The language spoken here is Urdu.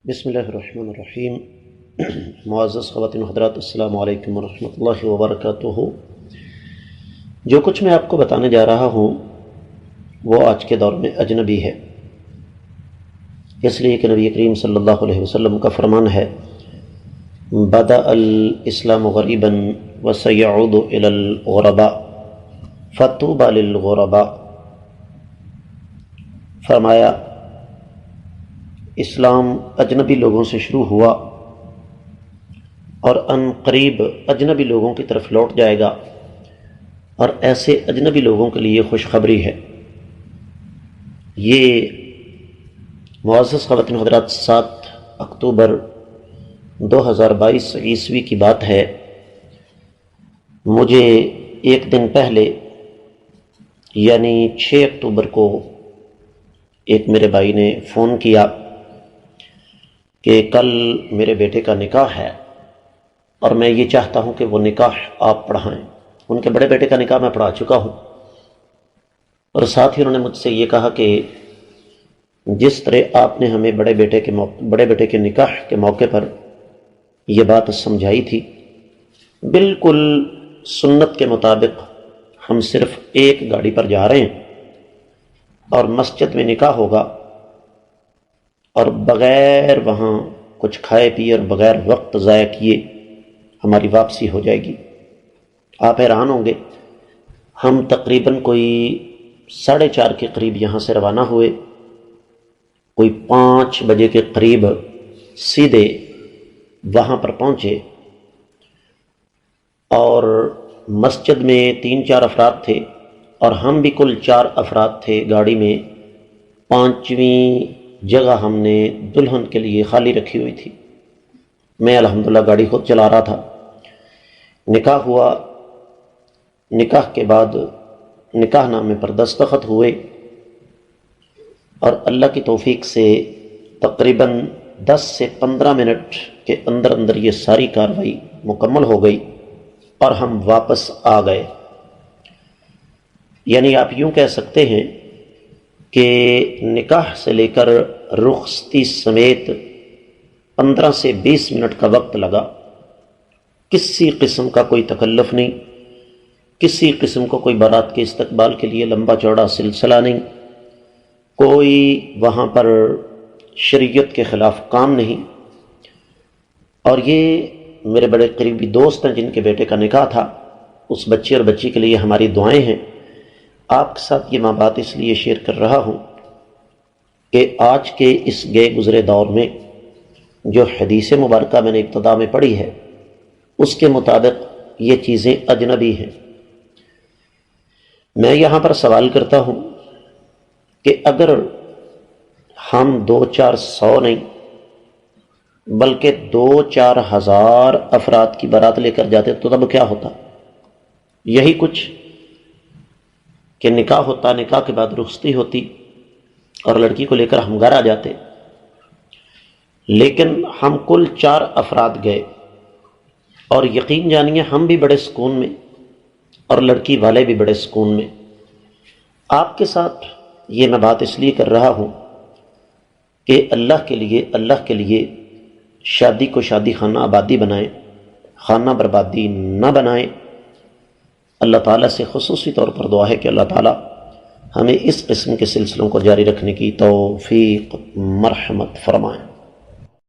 بسم اللہ الرحمن الرحیم۔ معزز خواتین و حضرات، السلام علیکم ورحمۃ اللہ وبرکاتہ۔ جو کچھ میں آپ کو بتانے جا رہا ہوں وہ آج کے دور میں اجنبی ہے، اس لیے کہ نبی کریم صلی اللہ علیہ وسلم کا فرمان ہے، بدأ الاسلام غریبا وسیعود الی الغرباء فطوبی للغرباء۔ فرمایا اسلام اجنبی لوگوں سے شروع ہوا اور ان قریب اجنبی لوگوں کی طرف لوٹ جائے گا، اور ایسے اجنبی لوگوں کے لیے خوشخبری ہے۔ یہ معزز خواتین حضرات 7 اکتوبر 2022 عیسوی کی بات ہے۔ مجھے ایک دن پہلے یعنی 6 اکتوبر کو ایک میرے بھائی نے فون کیا کہ کل میرے بیٹے کا نکاح ہے اور میں یہ چاہتا ہوں کہ وہ نکاح آپ پڑھائیں۔ ان کے بڑے بیٹے کا نکاح میں پڑھا چکا ہوں، اور ساتھ ہی انہوں نے مجھ سے یہ کہا کہ جس طرح آپ نے ہمیں بڑے بیٹے کے نکاح کے موقع پر یہ بات سمجھائی تھی، بالکل سنت کے مطابق ہم صرف ایک گاڑی پر جا رہے ہیں اور مسجد میں نکاح ہوگا، اور بغیر وہاں کچھ کھائے پیے اور بغیر وقت ضائع کیے ہماری واپسی ہو جائے گی۔ آپ حیران ہوں گے، ہم تقریباً کوئی 4:30 کے قریب یہاں سے روانہ ہوئے، کوئی 5 بجے کے قریب سیدھے وہاں پر پہنچے، اور مسجد میں 3-4 افراد تھے اور ہم بھی کل 4 افراد تھے گاڑی میں۔ 5ویں جگہ ہم نے دلہن کے لیے خالی رکھی ہوئی تھی۔ میں الحمدللہ گاڑی خود چلا رہا تھا۔ نکاح ہوا، نکاح کے بعد نکاح نامے پر دستخط ہوئے، اور اللہ کی توفیق سے تقریباً 10 سے 15 منٹ کے اندر اندر یہ ساری کارروائی مکمل ہو گئی اور ہم واپس آ گئے۔ یعنی آپ یوں کہہ سکتے ہیں کہ نکاح سے لے کر رخصتی سمیت 15 سے 20 منٹ کا وقت لگا۔ کسی قسم کا کوئی تکلف نہیں، کسی قسم کو کوئی بارات کے استقبال کے لیے لمبا چوڑا سلسلہ نہیں، کوئی وہاں پر شریعت کے خلاف کام نہیں۔ اور یہ میرے بڑے قریبی دوست ہیں جن کے بیٹے کا نکاح تھا، اس بچے اور بچی کے لیے ہماری دعائیں ہیں۔ آپ کے ساتھ یہ میں بات اس لیے شیئر کر رہا ہوں کہ آج کے اس گئے گزرے دور میں جو حدیث مبارکہ میں نے ابتدا میں پڑھی ہے، اس کے مطابق یہ چیزیں اجنبی ہیں۔ میں یہاں پر سوال کرتا ہوں کہ اگر ہم 2-400 نہیں بلکہ 2-4 ہزار افراد کی بارات لے کر جاتے تو تب کیا ہوتا؟ یہی کچھ کہ نکاح ہوتا، نکاح کے بعد رخصتی ہوتی اور لڑکی کو لے کر ہم گھر آ جاتے، لیکن ہم کل 4 افراد گئے، اور یقین جانیے ہم بھی بڑے سکون میں اور لڑکی والے بھی بڑے سکون میں۔ آپ کے ساتھ یہ میں بات اس لیے کر رہا ہوں کہ اللہ کے لیے شادی کو شادی خانہ آبادی بنائیں، خانہ بربادی نہ بنائیں۔ اللہ تعالیٰ سے خصوصی طور پر دعا ہے کہ اللہ تعالیٰ ہمیں اس قسم کے سلسلوں کو جاری رکھنے کی توفیق مرحمت فرمائیں۔